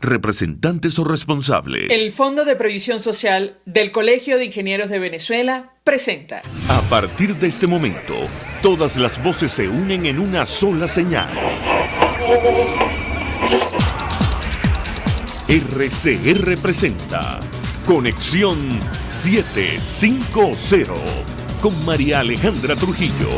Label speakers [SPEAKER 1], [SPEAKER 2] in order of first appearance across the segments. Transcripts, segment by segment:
[SPEAKER 1] representantes o responsables.
[SPEAKER 2] El Fondo de Previsión Social del Colegio de Ingenieros de Venezuela presenta.
[SPEAKER 1] A partir de este momento, todas las voces se unen en una sola señal. RCR presenta Conexión 750 con María Alejandra Trujillo.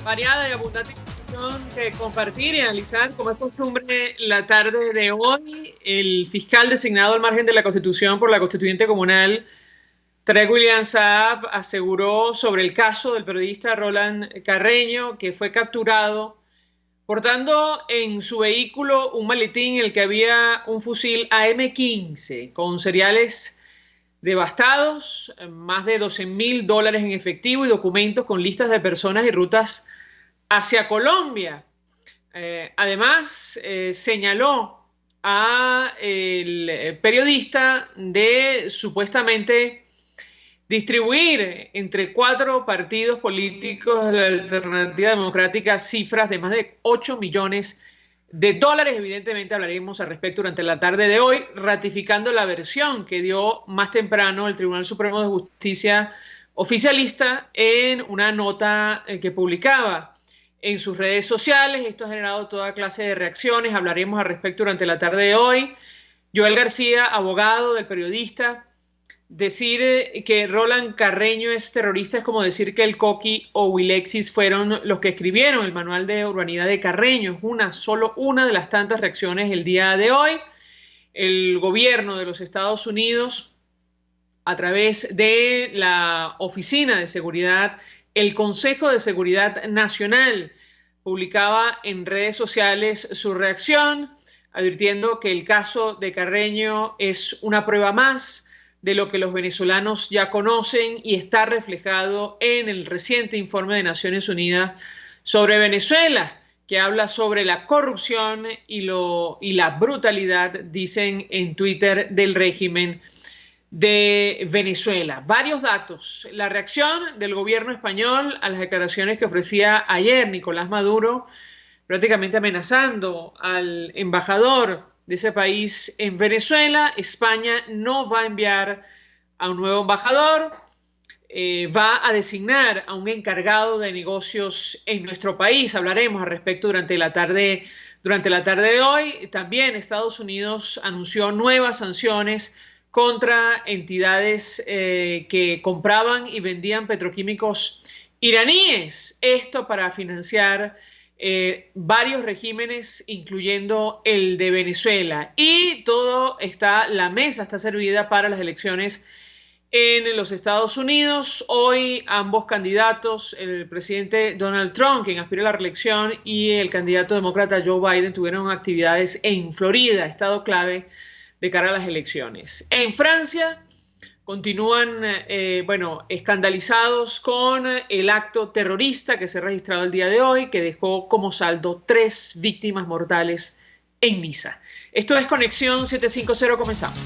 [SPEAKER 2] Variada y abundante información que compartir y analizar, como es costumbre, la tarde de hoy. El fiscal designado al margen de la Constitución por la Constituyente Comunal, Tarek William Saab, aseguró sobre el caso del periodista Roland Carreño, que fue capturado portando en su vehículo un maletín en el que había un fusil AM-15 con cereales devastados, más de $12.000 en efectivo y documentos con listas de personas y rutas hacia Colombia. Además, señaló a el periodista de supuestamente distribuir entre 4 partidos políticos de la Alternativa Democrática cifras de más de $8 millones. Evidentemente hablaremos al respecto durante la tarde de hoy, ratificando la versión que dio más temprano el Tribunal Supremo de Justicia oficialista en una nota que publicaba en sus redes sociales. Esto ha generado toda clase de reacciones. Hablaremos al respecto durante la tarde de hoy. Joel García, abogado del periodista, decir que Roland Carreño es terrorista es como decir que el Coqui o Wilexis fueron los que escribieron el manual de urbanidad de Carreño. Es solo una de las tantas reacciones el día de hoy. El gobierno de los Estados Unidos, a través de la Oficina de Seguridad, el Consejo de Seguridad Nacional, publicaba en redes sociales su reacción, advirtiendo que el caso de Carreño es una prueba más de lo que los venezolanos ya conocen y está reflejado en el reciente informe de Naciones Unidas sobre Venezuela, que habla sobre la corrupción y la brutalidad, dicen en Twitter, del régimen de Venezuela. Varios datos. La reacción del gobierno español a las declaraciones que ofrecía ayer Nicolás Maduro, prácticamente amenazando al embajador de ese país en Venezuela. España no va a enviar a un nuevo embajador, va a designar a un encargado de negocios en nuestro país. Hablaremos al respecto durante la tarde de hoy. También Estados Unidos anunció nuevas sanciones contra entidades que compraban y vendían petroquímicos iraníes. Esto para financiar varios regímenes, incluyendo el de Venezuela. Y la mesa está servida para las elecciones en los Estados Unidos. Hoy ambos candidatos, el presidente Donald Trump, quien aspira a la reelección, y el candidato demócrata Joe Biden, tuvieron actividades en Florida, estado clave de cara a las elecciones. En Francia continúan, escandalizados con el acto terrorista que se ha registrado el día de hoy, que dejó como saldo 3 víctimas mortales en Niza. Esto es Conexión 750, comenzamos.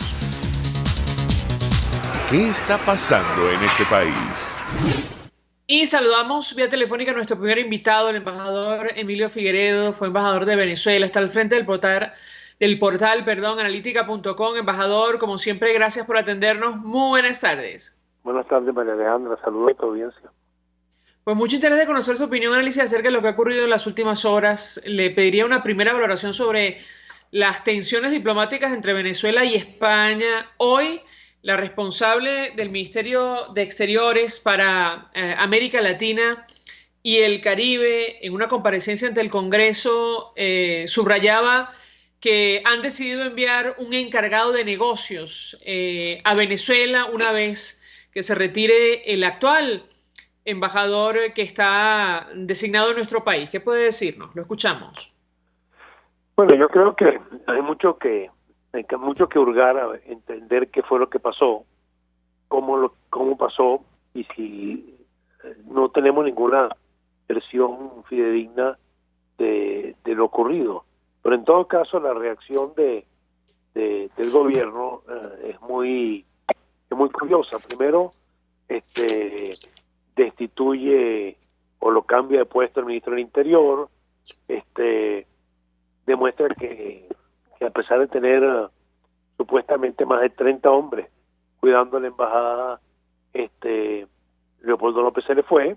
[SPEAKER 1] ¿Qué está pasando en este país?
[SPEAKER 2] Y saludamos vía telefónica a nuestro primer invitado, el embajador Emilio Figueredo, fue embajador de Venezuela, está al frente del portal analítica.com. Embajador, como siempre, gracias por atendernos. Muy buenas tardes.
[SPEAKER 3] Buenas tardes, María Alejandra. Saludos a tu audiencia.
[SPEAKER 2] Pues mucho interés de conocer su opinión, análisis acerca de lo que ha ocurrido en las últimas horas. Le pediría una primera valoración sobre las tensiones diplomáticas entre Venezuela y España. Hoy, la responsable del Ministerio de Exteriores para América Latina y el Caribe, en una comparecencia ante el Congreso, subrayaba que han decidido enviar un encargado de negocios a Venezuela una vez que se retire el actual embajador que está designado en nuestro país. ¿Qué puede decirnos? Lo escuchamos.
[SPEAKER 3] Bueno, yo creo que hay mucho que hurgar a entender qué fue lo que pasó, cómo pasó, y si no tenemos ninguna versión fidedigna de lo ocurrido. Pero en todo caso, la reacción del gobierno es muy curiosa. Primero, destituye o lo cambia de puesto el ministro del Interior, demuestra que a pesar de tener supuestamente más de 30 hombres cuidando la embajada, Leopoldo López se le fue,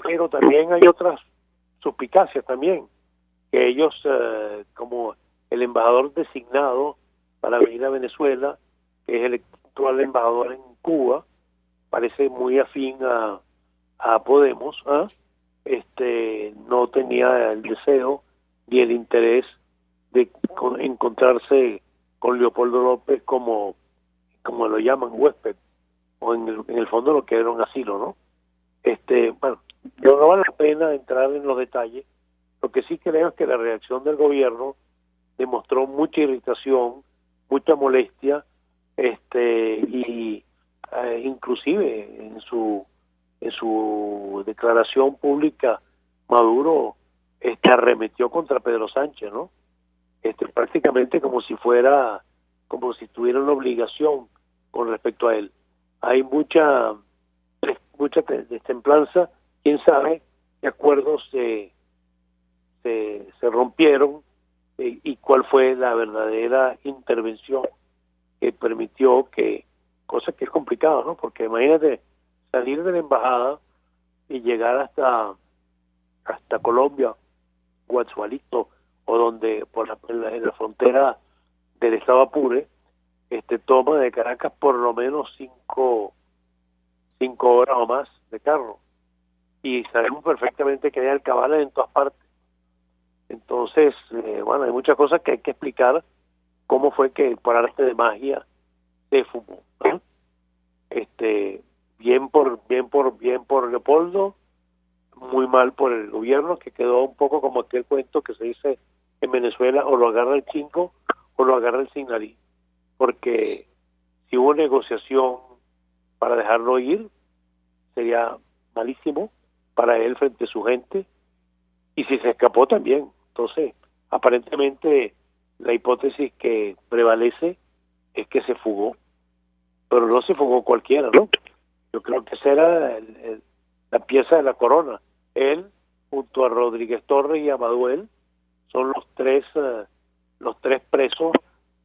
[SPEAKER 3] pero también hay otras suspicacias también, que ellos, como el embajador designado para venir a Venezuela, que es el actual embajador en Cuba, parece muy afín a Podemos, no tenía el deseo ni el interés de encontrarse con Leopoldo López como lo llaman, huésped, o en el fondo lo que era un asilo, ¿no? Bueno, no vale la pena entrar en los detalles. Lo que sí creo es que la reacción del gobierno demostró mucha irritación, mucha molestia, y inclusive en su declaración pública, Maduro arremetió contra Pedro Sánchez, ¿no? Prácticamente como si tuviera una obligación con respecto a él. Hay mucha destemplanza. Quién sabe qué acuerdos se rompieron, y cuál fue la verdadera intervención que permitió cosa que es complicado, ¿no? Porque imagínate salir de la embajada y llegar hasta Colombia, Guachualito, o donde en la frontera del estado Apure, toma de Caracas por lo menos 5 horas o más de carro, y sabemos perfectamente que hay alcabalas en todas partes. Entonces, bueno, hay muchas cosas que hay que explicar cómo fue que por arte de magia se fumó, ¿no? Bien por Leopoldo, muy mal por el gobierno, que quedó un poco como aquel cuento que se dice en Venezuela: o lo agarra el chingo o lo agarra el sin nariz, porque si hubo negociación para dejarlo ir, sería malísimo para él frente a su gente, y si se escapó también. Entonces, aparentemente la hipótesis que prevalece es que se fugó, pero no se fugó cualquiera, ¿no? Yo creo que esa era la pieza de la corona. Él, junto a Rodríguez Torres y a Maduel, son los tres presos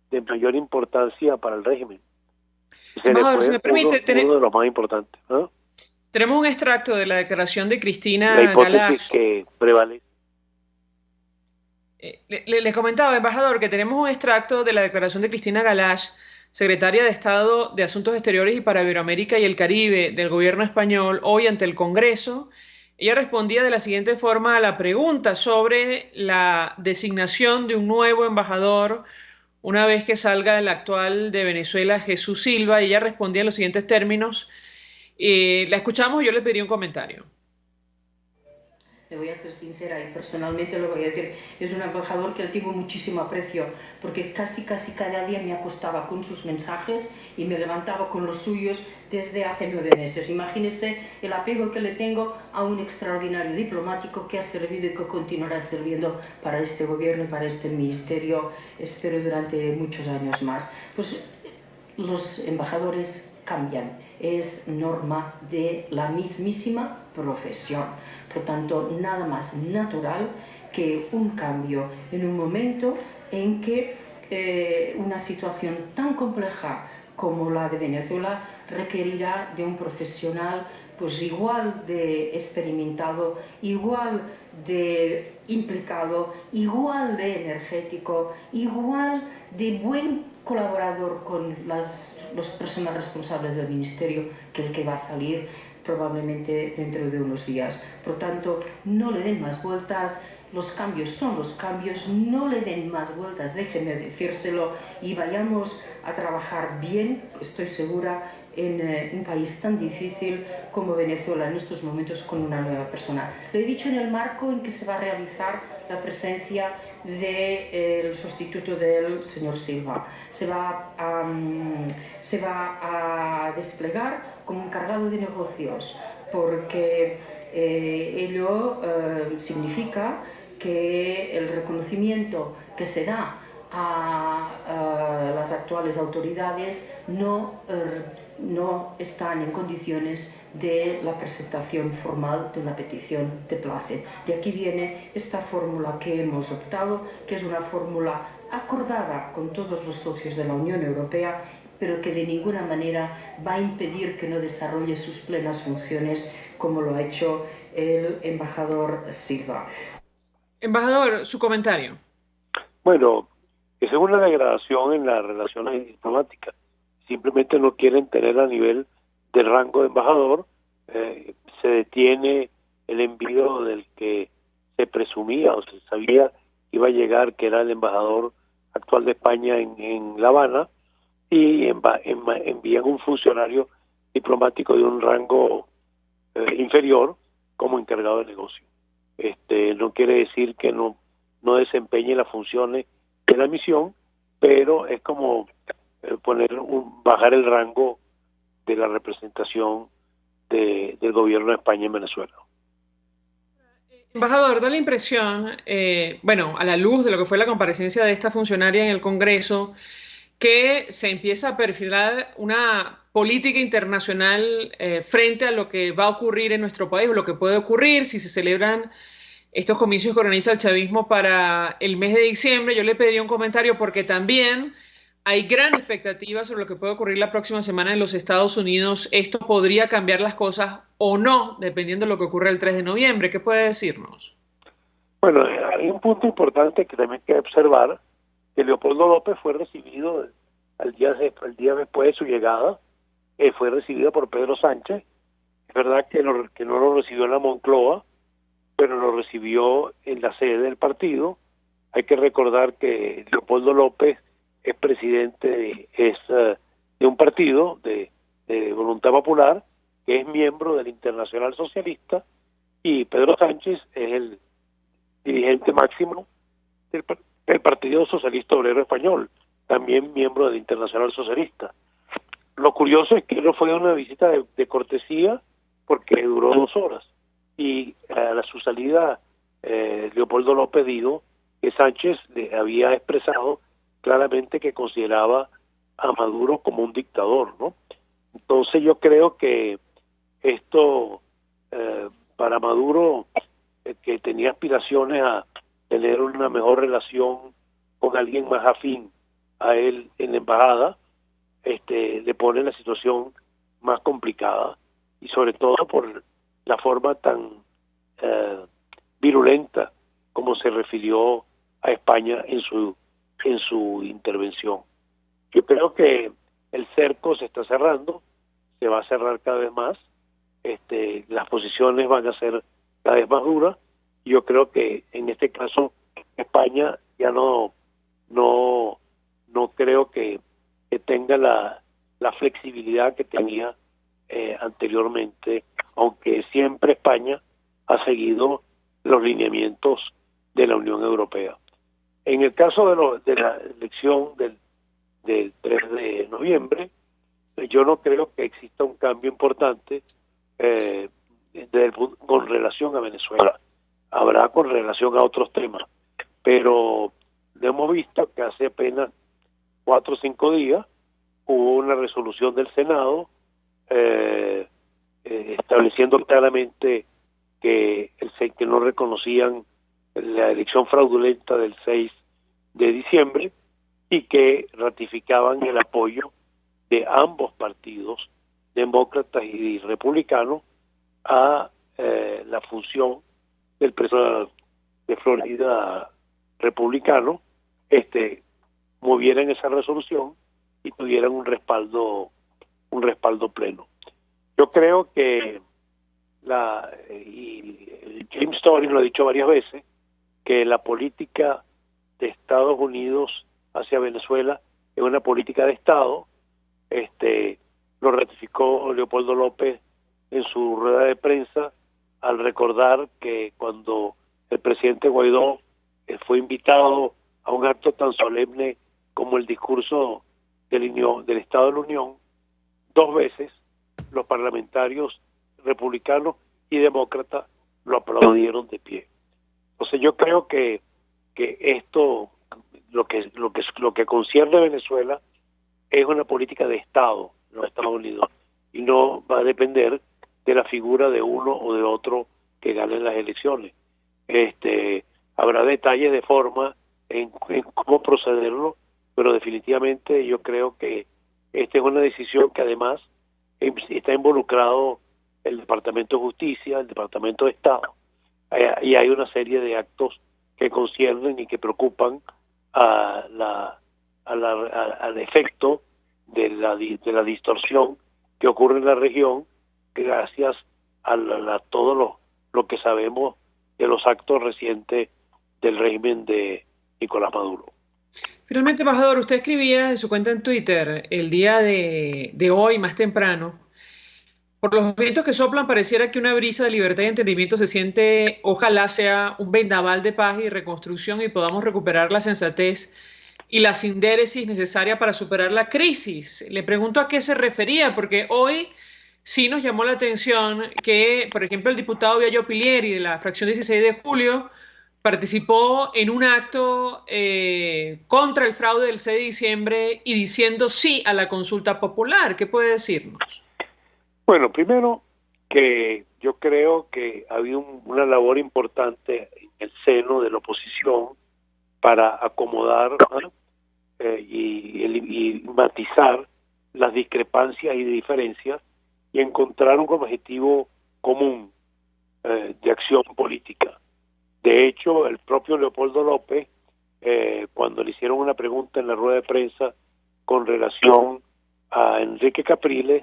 [SPEAKER 3] de mayor importancia para el régimen.
[SPEAKER 2] Embajador, si me permite,
[SPEAKER 3] uno de los más importantes, ¿no?
[SPEAKER 2] Tenemos un extracto de la declaración de Cristina
[SPEAKER 3] la hipótesis
[SPEAKER 2] Galash
[SPEAKER 3] que prevalece.
[SPEAKER 2] Le comentaba, embajador, que tenemos un extracto de la declaración de Cristina Galash, secretaria de Estado de Asuntos Exteriores y para Iberoamérica y el Caribe del gobierno español, hoy ante el Congreso. Ella respondía de la siguiente forma a la pregunta sobre la designación de un nuevo embajador una vez que salga el actual de Venezuela, Jesús Silva. Y ella respondía en los siguientes términos. La escuchamos y yo le pediría un comentario.
[SPEAKER 4] Le voy a ser sincera y personalmente lo voy a decir, es un embajador que le tengo muchísimo aprecio, porque casi cada día me acostaba con sus mensajes y me levantaba con los suyos desde hace 9 meses. Imagínese el apego que le tengo a un extraordinario diplomático que ha servido y que continuará sirviendo para este gobierno y para este ministerio, espero durante muchos años más. Pues los embajadores cambian, es norma de la mismísima profesión. Por tanto, nada más natural que un cambio en un momento en que una situación tan compleja como la de Venezuela requerirá de un profesional pues igual de experimentado, igual de implicado, igual de energético, igual de buen colaborador con las personas responsables del ministerio que el que va a salir probablemente dentro de unos días. Por tanto, no le den más vueltas, los cambios son los cambios, no le den más vueltas, déjenme decírselo, y vayamos a trabajar bien. Estoy segura en un país tan difícil como Venezuela en estos momentos con una nueva persona. Lo he dicho en el marco en que se va a realizar la presencia del sustituto del señor Silva. Se va a desplegar como encargado de negocios, porque ello significa que el reconocimiento que se da a las actuales autoridades no están en condiciones de la presentación formal de una petición de place. De aquí viene esta fórmula que hemos optado, que es una fórmula acordada con todos los socios de la Unión Europea, pero que de ninguna manera va a impedir que no desarrolle sus plenas funciones como lo ha hecho el embajador Silva.
[SPEAKER 2] Embajador, su comentario.
[SPEAKER 3] Bueno, esa es una degradación en las relaciones diplomáticas. Simplemente no quieren tener a nivel del rango de embajador. Se detiene el envío del que se presumía o se sabía iba a llegar, que era el embajador actual de España en La Habana, y envían un funcionario diplomático de un rango inferior como encargado de negocio. No quiere decir que no desempeñe las funciones de la misión, pero es como bajar el rango de la representación del gobierno de España en Venezuela.
[SPEAKER 2] Embajador, da la impresión, bueno, a la luz de lo que fue la comparecencia de esta funcionaria en el Congreso, que se empieza a perfilar una política internacional frente a lo que va a ocurrir en nuestro país o lo que puede ocurrir si se celebran estos comicios que organiza el chavismo para el mes de diciembre. Yo le pediría un comentario porque también hay gran expectativa sobre lo que puede ocurrir la próxima semana en los Estados Unidos. Esto podría cambiar las cosas o no, dependiendo de lo que ocurra el 3 de noviembre. ¿Qué puede decirnos?
[SPEAKER 3] Bueno, hay un punto importante que también hay que observar, que Leopoldo López fue recibido el día después de su llegada, fue recibido por Pedro Sánchez. Es verdad que no lo recibió en la Moncloa, pero lo recibió en la sede del partido. Hay que recordar que Leopoldo López es presidente de un partido de Voluntad Popular, que es miembro del Internacional Socialista, y Pedro Sánchez es el dirigente máximo del Partido Socialista Obrero Español, también miembro del Internacional Socialista. Lo curioso es que no fue una visita de cortesía, porque duró 2 horas, y a su salida Leopoldo López dijo que Sánchez le había expresado claramente que consideraba a Maduro como un dictador, ¿no? Entonces yo creo que esto para Maduro, que tenía aspiraciones a tener una mejor relación con alguien más afín a él en la embajada, le pone la situación más complicada, y sobre todo por la forma tan virulenta como se refirió a España en su intervención. Yo creo que el cerco se está cerrando, se va a cerrar cada vez más, las posiciones van a ser cada vez más duras. Yo creo que en este caso España ya no creo que tenga la flexibilidad que tenía anteriormente, aunque siempre España ha seguido los lineamientos de la Unión Europea. En el caso de la elección del 3 de noviembre, yo no creo que exista un cambio importante con relación a Venezuela. Habrá con relación a otros temas, pero hemos visto que hace apenas 4 o 5 días hubo una resolución del Senado estableciendo claramente que no reconocían la elección fraudulenta del 6 de diciembre y que ratificaban el apoyo de ambos partidos, demócratas y republicanos, a la función del presidente de Florida republicano, movieran esa resolución y tuvieran un respaldo pleno. Yo creo que y James Story lo ha dicho varias veces, que la política de Estados Unidos hacia Venezuela es una política de Estado, lo ratificó Leopoldo López en su rueda de prensa al recordar que cuando el presidente Guaidó fue invitado a un acto tan solemne como el discurso del Estado de la Unión, 2 veces los parlamentarios republicanos y demócratas lo aplaudieron de pie. Entonces yo creo que esto, lo que concierne a Venezuela, es una política de Estado en los Estados Unidos y no va a depender de la figura de uno o de otro que gane las elecciones. Habrá detalles de forma en cómo procederlo, pero definitivamente yo creo que esta es una decisión que además está involucrado el Departamento de Justicia, el Departamento de Estado, y hay una serie de actos que conciernen y que preocupan al efecto de la distorsión que ocurre en la región gracias a todo lo que sabemos de los actos recientes del régimen de Nicolás Maduro.
[SPEAKER 2] Finalmente, embajador, usted escribía en su cuenta en Twitter el día de hoy, más temprano: por los vientos que soplan, pareciera que una brisa de libertad y entendimiento se siente. Ojalá sea un vendaval de paz y reconstrucción y podamos recuperar la sensatez y la sindéresis necesaria para superar la crisis. Le pregunto a qué se refería, porque hoy sí nos llamó la atención que, por ejemplo, el diputado Biagio Pilieri de la fracción 16 de julio participó en un acto contra el fraude del 6 de diciembre y diciendo sí a la consulta popular. ¿Qué puede decirnos?
[SPEAKER 3] Bueno, primero que yo creo que había una labor importante en el seno de la oposición para acomodar y matizar las discrepancias y diferencias y encontrar un objetivo común de acción política. De hecho, el propio Leopoldo López, cuando le hicieron una pregunta en la rueda de prensa con relación a Enrique Capriles,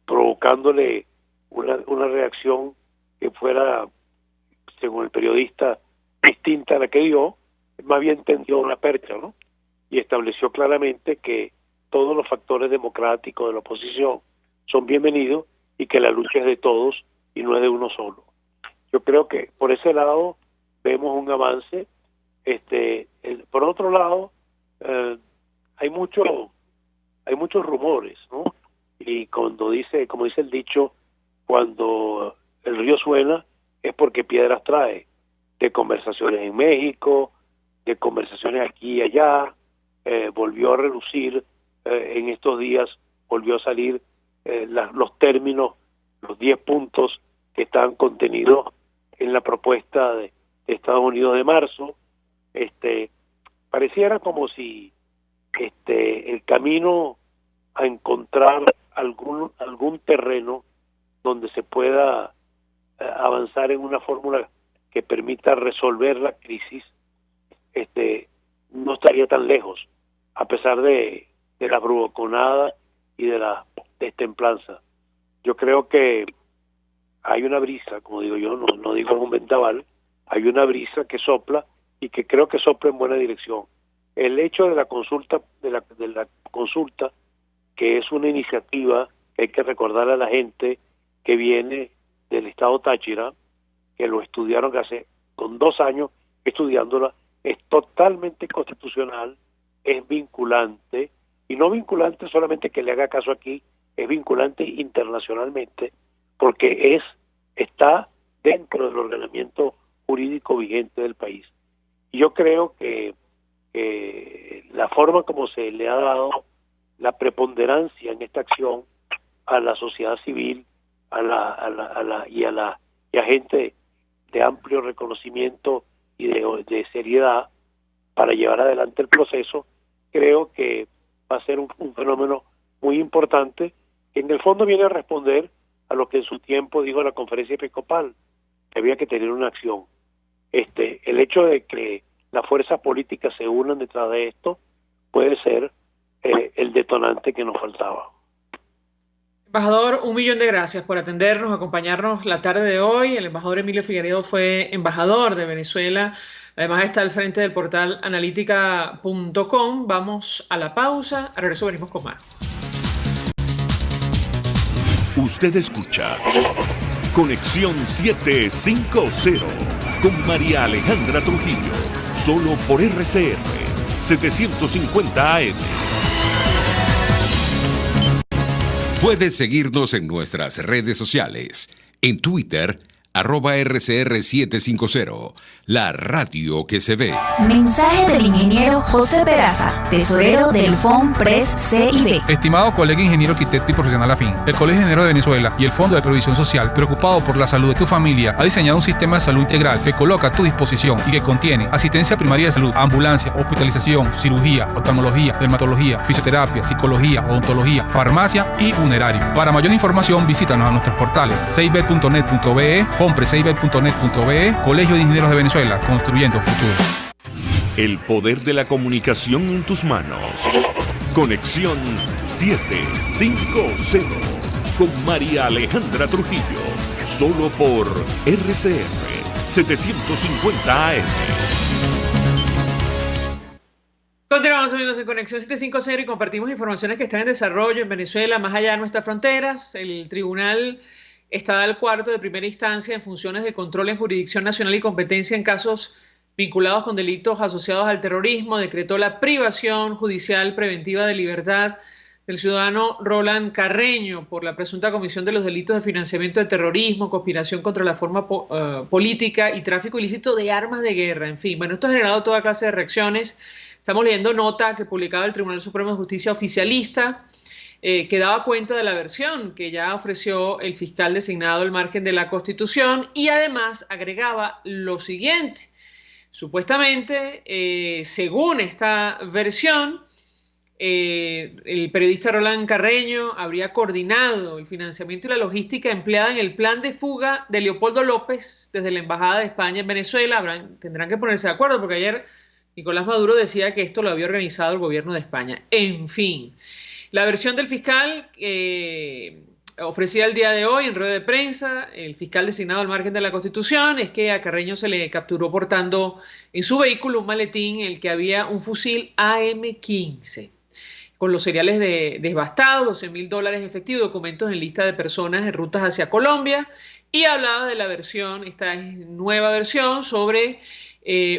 [SPEAKER 3] provocándole una reacción que fuera, según el periodista, distinta a la que dio, más bien tendió una percha, ¿no? Y estableció claramente que todos los factores democráticos de la oposición son bienvenidos y que la lucha es de todos y no es de uno solo. Yo creo que por ese lado vemos un avance. Por otro lado, hay muchos rumores, ¿no? Y como dice el dicho, cuando el río suena es porque piedras trae, de conversaciones en México, de conversaciones aquí y allá. Volvió a relucir en estos días, volvió a salir los términos, los 10 puntos que están contenidos en la propuesta de Estados Unidos de marzo. Pareciera como si el camino a encontrar algún terreno donde se pueda avanzar en una fórmula que permita resolver la crisis no estaría tan lejos, a pesar de la bruconada y de la destemplanza. Yo creo que hay una brisa, como digo yo, no digo un vendaval, hay una brisa que sopla y que creo que sopla en buena dirección. El hecho de la consulta, que es una iniciativa que hay que recordar a la gente que viene del estado Táchira, que lo estudiaron con 2 años estudiándola, es totalmente constitucional, es vinculante, y no vinculante solamente que le haga caso aquí, es vinculante internacionalmente, porque está dentro del ordenamiento jurídico vigente del país. Y yo creo que la forma como se le ha dado la preponderancia en esta acción a la sociedad civil, y a gente de amplio reconocimiento y de seriedad para llevar adelante el proceso, creo que va a ser un fenómeno muy importante que en el fondo viene a responder a lo que en su tiempo dijo la Conferencia Episcopal, que había que tener una acción. El hecho de que las fuerzas políticas se unan detrás de esto puede ser el detonante que nos faltaba.
[SPEAKER 2] Embajador, 1.000.000 de gracias por atendernos, acompañarnos la tarde de hoy. El embajador Emilio Figueiredo fue embajador de Venezuela. Además está al frente del portal analítica.com. Vamos a la pausa. A regreso venimos con más.
[SPEAKER 1] Usted escucha Conexión 750 con María Alejandra Trujillo, solo por RCR 750 AM.
[SPEAKER 5] Puedes seguirnos en nuestras redes sociales. En Twitter, @RCR750, la radio que se ve.
[SPEAKER 6] Mensaje del ingeniero José Peraza, tesorero del FONPRES CIB.
[SPEAKER 7] Estimado colega ingeniero, arquitecto y profesional afín, el Colegio de Ingenieros de Venezuela y el Fondo de Previsión Social, preocupado por la salud de tu familia, ha diseñado un sistema de salud integral que coloca a tu disposición y que contiene asistencia primaria de salud, ambulancia, hospitalización, cirugía, oftalmología, dermatología, fisioterapia, psicología, odontología, farmacia y funerario. Para mayor información, visítanos a nuestros portales cib.net.be, fonprescib.net.be, Colegio de Ingenieros de Venezuela, construyendo futuro.
[SPEAKER 1] El poder de la comunicación en tus manos. Conexión 750 con María Alejandra Trujillo, solo por RCR 750 AM.
[SPEAKER 2] Continuamos, amigos, en Conexión 750 y compartimos informaciones que están en desarrollo en Venezuela, más allá de nuestras fronteras. El Tribunal Estatal Cuarto de Primera Instancia en funciones de control en jurisdicción nacional y competencia en casos vinculados con delitos asociados al terrorismo decretó la privación judicial preventiva de libertad del ciudadano Roland Carreño por la presunta comisión de los delitos de financiamiento de terrorismo, conspiración contra la forma política y tráfico ilícito de armas de guerra. En fin, bueno, esto ha generado toda clase de reacciones. Estamos leyendo nota que publicaba el Tribunal Supremo de Justicia oficialista, que daba cuenta de la versión que ya ofreció el fiscal designado al margen de la Constitución y además agregaba lo siguiente. Supuestamente, según esta versión, el periodista Roland Carreño habría coordinado el financiamiento y la logística empleada en el plan de fuga de Leopoldo López desde la Embajada de España en Venezuela. Tendrán que ponerse de acuerdo porque ayer Nicolás Maduro decía que esto lo había organizado el gobierno de España. En fin, la versión del fiscal ofrecida el día de hoy en rueda de prensa, el fiscal designado al margen de la Constitución, es que a Carreño se le capturó portando en su vehículo un maletín en el que había un fusil AM-15 con los seriales devastados, $12,000 efectivos, documentos en lista de personas en rutas hacia Colombia, y hablaba de la versión, esta es nueva versión, sobre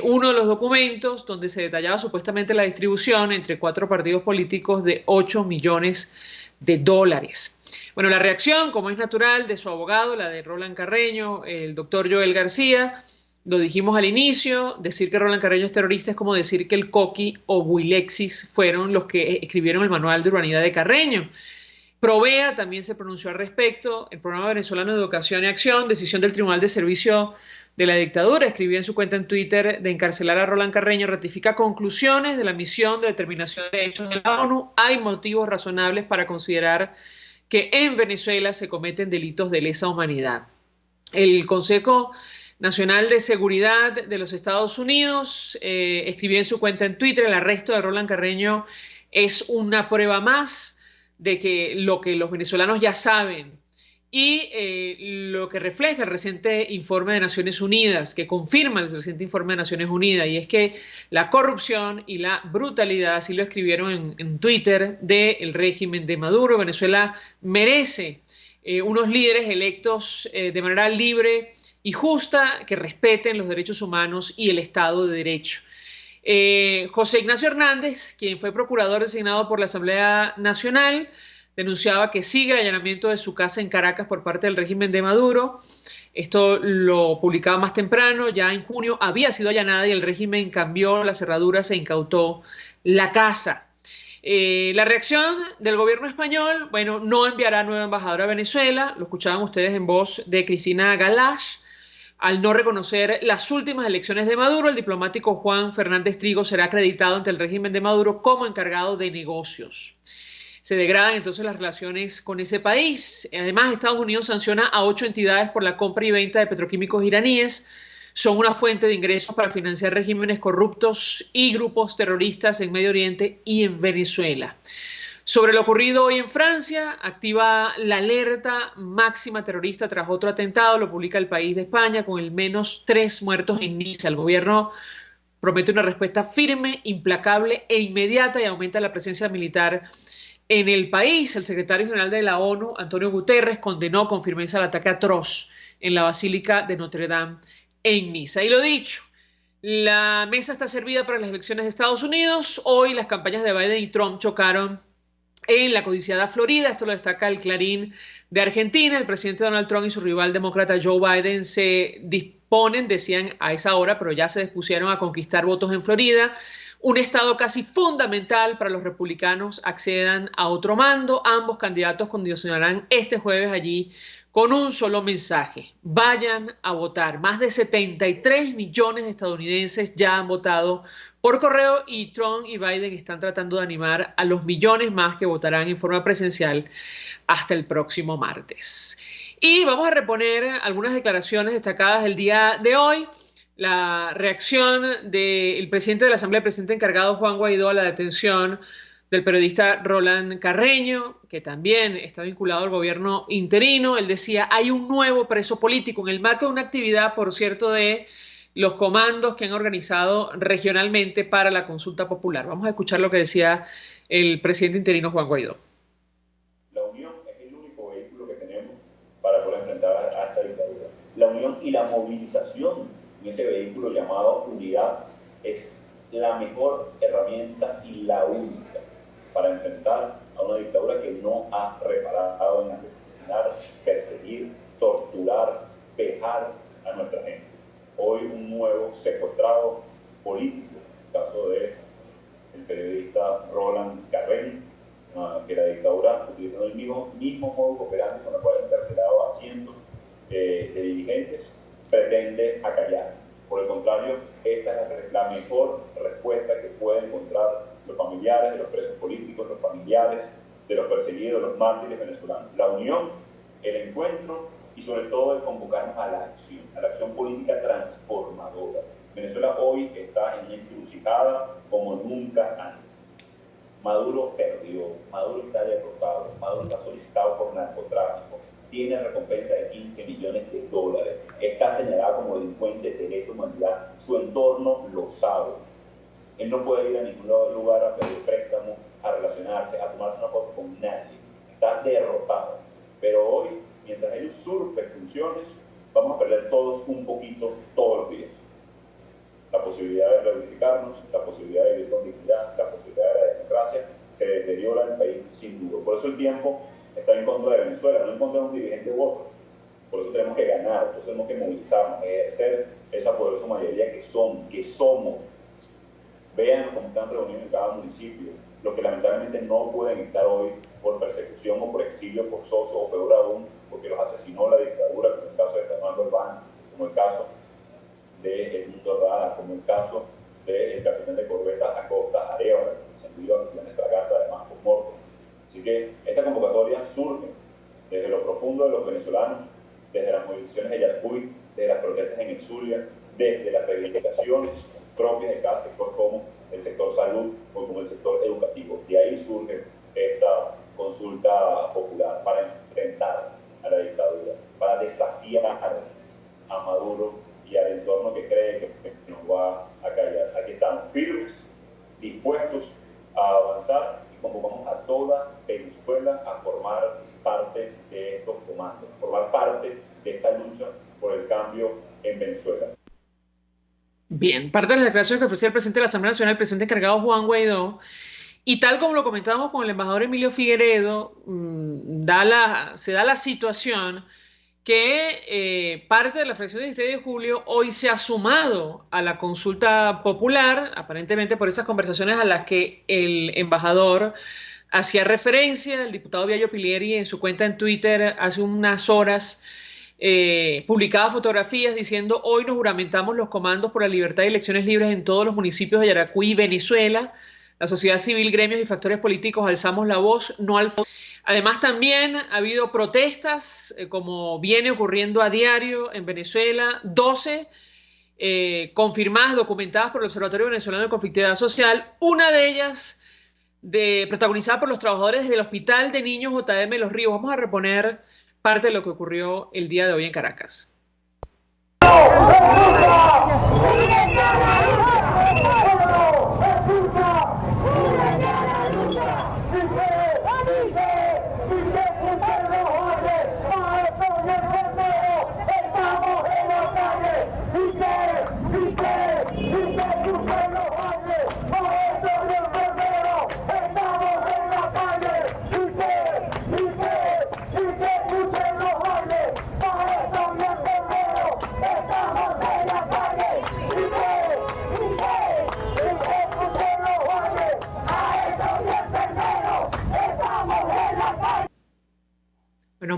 [SPEAKER 2] uno de los documentos donde se detallaba supuestamente la distribución entre 4 partidos políticos de $8 millones. Bueno, la reacción, como es natural, de su abogado, la de Roland Carreño, el doctor Joel García, lo dijimos al inicio, decir que Roland Carreño es terrorista es como decir que el Coqui o Builexis fueron los que escribieron el manual de urbanidad de Carreño. Provea también se pronunció al respecto. El Programa Venezolano de Educación y Acción, decisión del Tribunal de Servicio de la Dictadura, escribió en su cuenta en Twitter de encarcelar a Roland Carreño, ratifica conclusiones de la misión de determinación de hechos de la ONU. Hay motivos razonables para considerar que en Venezuela se cometen delitos de lesa humanidad. El Consejo Nacional de Seguridad de los Estados Unidos escribió en su cuenta en Twitter: el arresto de Roland Carreño es una prueba más de que lo que los venezolanos ya saben y lo que refleja el reciente informe de Naciones Unidas, que confirma el reciente informe de Naciones Unidas, y es que la corrupción y la brutalidad, así lo escribieron en Twitter, del régimen de Maduro. Venezuela merece unos líderes electos de manera libre y justa, que respeten los derechos humanos y el Estado de Derecho. José Ignacio Hernández, quien fue procurador designado por la Asamblea Nacional, denunciaba que sigue el allanamiento de su casa en Caracas por parte del régimen de Maduro. Esto lo publicaba más temprano, ya en junio había sido allanada y el régimen cambió las cerraduras e incautó la casa. La reacción del gobierno español, bueno, no enviará nueva embajadora a Venezuela, lo escuchaban ustedes en voz de Cristina Galash. Al no reconocer las últimas elecciones de Maduro, el diplomático Juan Fernández Trigo será acreditado ante el régimen de Maduro como encargado de negocios. Se degradan entonces las relaciones con ese país. Además, Estados Unidos sanciona a 8 entidades por la compra y venta de petroquímicos iraníes. Son una fuente de ingresos para financiar regímenes corruptos y grupos terroristas en Medio Oriente y en Venezuela. Sobre lo ocurrido hoy en Francia, activa la alerta máxima terrorista tras otro atentado, lo publica El País de España, con al menos 3 muertos en Niza. El gobierno promete una respuesta firme, implacable e inmediata y aumenta la presencia militar en el país. El secretario general de la ONU, Antonio Guterres, condenó con firmeza el ataque atroz en la Basílica de Notre Dame en Niza. Y lo dicho, la mesa está servida para las elecciones de Estados Unidos. Hoy las campañas de Biden y Trump chocaron en la codiciada Florida. Esto lo destaca el Clarín de Argentina. El presidente Donald Trump y su rival demócrata Joe Biden se disponen, decían a esa hora, pero ya se dispusieron a conquistar votos en Florida, un estado casi fundamental para los republicanos accedan a otro mando. Ambos candidatos condicionarán este jueves allí con un solo mensaje: vayan a votar. Más de 73 millones de estadounidenses ya han votado por correo y Trump y Biden están tratando de animar a los millones más que votarán en forma presencial hasta el próximo martes. Y vamos a reponer algunas declaraciones destacadas del día de hoy. La reacción del presidente de la Asamblea, el presidente encargado Juan Guaidó, a la detención del periodista Roland Carreño, que también está vinculado al gobierno interino. Él decía, hay un nuevo preso político en el marco de una actividad, por cierto, de los comandos que han organizado regionalmente para la consulta popular. Vamos a escuchar lo que decía el presidente interino Juan Guaidó.
[SPEAKER 8] La unión es el único vehículo que tenemos para poder enfrentar a esta dictadura. La unión y la movilización en ese vehículo llamado unidad es la mejor herramienta y la única para enfrentar a una dictadura que no ha reparado en asesinar, perseguir, torturar, vejar a nuestra gente. Hoy un nuevo secuestrado político, el caso del periodista Roland Carreño, que la dictadura, utilizando el mismo modo operandi con el cual ha encarcelado a cientos de dirigentes, pretende acallar. Por el contrario, esta es la mejor respuesta que pueden encontrar los familiares de los presos políticos, los familiares de los perseguidos, los mártires venezolanos. La unión, el encuentro y sobre todo el convocarnos a la acción política transformadora. Venezuela hoy está en una encrucijada como nunca antes. Maduro perdió, Maduro está derrotado, Maduro está solicitado por narcotráfico, tiene recompensa de $15 millones, está señalado como delincuente de lesa humanidad, su entorno lo sabe. Él no puede ir a ningún lugar a pedir préstamo, a relacionarse, a tomarse una foto con nadie. Está derrotado. Pero hoy, mientras él usurpe funciones, vamos a perder todos un poquito todos los días. La posibilidad de reunificarnos, la posibilidad de vivir con dignidad, la posibilidad de la democracia se deteriora en el país sin duda. Por eso el tiempo está en contra de Venezuela, no en contra de un dirigente u otro. Por eso tenemos que ganar, por eso tenemos que movilizarnos, ejercer esa poderosa mayoría que somos. Vean cómo están reunidos en cada municipio, los que lamentablemente no pueden estar hoy por persecución o por exilio forzoso, o peor aún, porque los asesinó la dictadura, como el caso de Fernando Albán, como el caso de Edmundo Rada, como el caso del capitán de corbeta Acosta Arevalo, que se envió a nuestra carta además por muerto. Así que esta convocatoria surge desde lo profundo de los venezolanos, desde las movilizaciones de Yaracuy, desde las protestas en el Zulia, desde las reivindicaciones propias de cada sector, como el sector salud o como el sector educativo. De ahí surge esta consulta popular para enfrentar a la dictadura, para desafiar a Maduro y al entorno que cree que nos va a callar. Aquí estamos firmes, dispuestos a avanzar y convocamos a toda Venezuela a formar parte de estos comandos, formar parte de esta lucha por el cambio en Venezuela.
[SPEAKER 2] Bien, parte de las declaraciones que ofrecía el presidente de la Asamblea Nacional, el presidente encargado Juan Guaidó, y tal como lo comentábamos con el embajador Emilio Figueredo, se da la situación que parte de la fracción de 16 de julio hoy se ha sumado a la consulta popular, aparentemente por esas conversaciones a las que el embajador hacía referencia. El diputado Viallo Pilieri en su cuenta en Twitter hace unas horas publicaba fotografías diciendo: hoy nos juramentamos los comandos por la libertad y elecciones libres en todos los municipios de Yaracuy y Venezuela. La sociedad civil, gremios y factores políticos alzamos la voz, no al... Además, también ha habido protestas, como viene ocurriendo a diario en Venezuela, 12 confirmadas, documentadas por el Observatorio Venezolano de Conflictividad Social, una de ellas protagonizada por los trabajadores del Hospital de Niños JM Los Ríos. Vamos a reponer parte de lo que ocurrió el día de hoy en Caracas.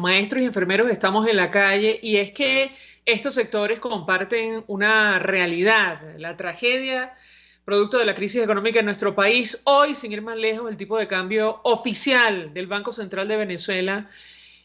[SPEAKER 2] maestros y enfermeros estamos en la calle, y es que estos sectores comparten una realidad, la tragedia producto de la crisis económica en nuestro país. Hoy, sin ir más lejos, el tipo de cambio oficial del Banco Central de Venezuela,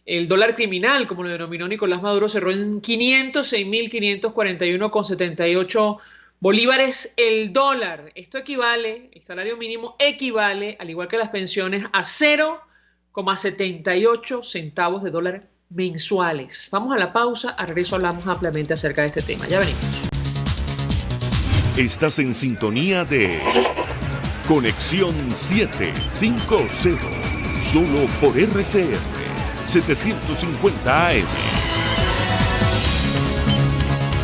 [SPEAKER 2] el dólar criminal, como lo denominó Nicolás Maduro, cerró en 506.541,78 bolívares el dólar. Esto equivale, el salario mínimo equivale, al igual que las pensiones, a 0,78 centavos de dólar mensuales. Vamos a la pausa, a regreso hablamos ampliamente acerca de este tema. Ya venimos.
[SPEAKER 1] Estás en sintonía de Conexión 750, solo por RCR 750 AM.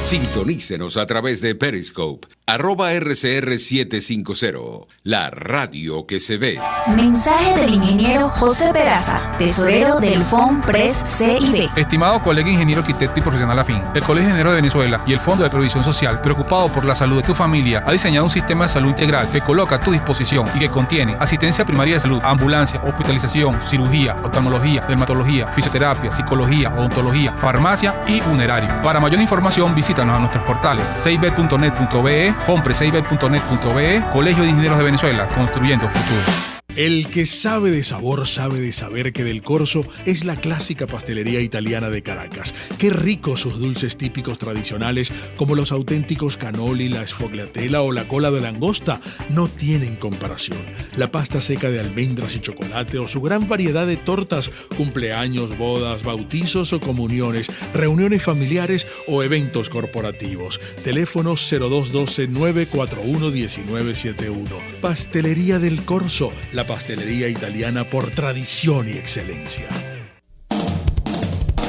[SPEAKER 5] Sintonícenos a través de Periscope, @RCR750, la radio que se ve.
[SPEAKER 6] Mensaje del ingeniero José Peraza, tesorero del FOMPRES CIB.
[SPEAKER 7] Estimado colega ingeniero, arquitecto y profesional afín, el Colegio de Ingenieros de Venezuela y el Fondo de Previsión Social, preocupado por la salud de tu familia, ha diseñado un sistema de salud integral que coloca a tu disposición y que contiene asistencia primaria de salud, ambulancia, hospitalización, cirugía, oftalmología, dermatología, fisioterapia, psicología, odontología, farmacia y funerario. Para mayor información, visítanos a nuestros portales cib.net.be, fomprescib.net.be, Colegio de Ingenieros de Venezuela, construyendo futuro.
[SPEAKER 9] El que sabe de sabor sabe de saber que Del Corso es la clásica pastelería italiana de Caracas. Qué ricos sus dulces típicos tradicionales, como los auténticos cannoli, la sfogliatella o la cola de langosta, no tienen comparación. La pasta seca de almendras y chocolate o su gran variedad de tortas, cumpleaños, bodas, bautizos o comuniones, reuniones familiares o eventos corporativos. Teléfono 0212-941-1971. Pastelería Del Corso, la pastelería italiana por tradición y excelencia.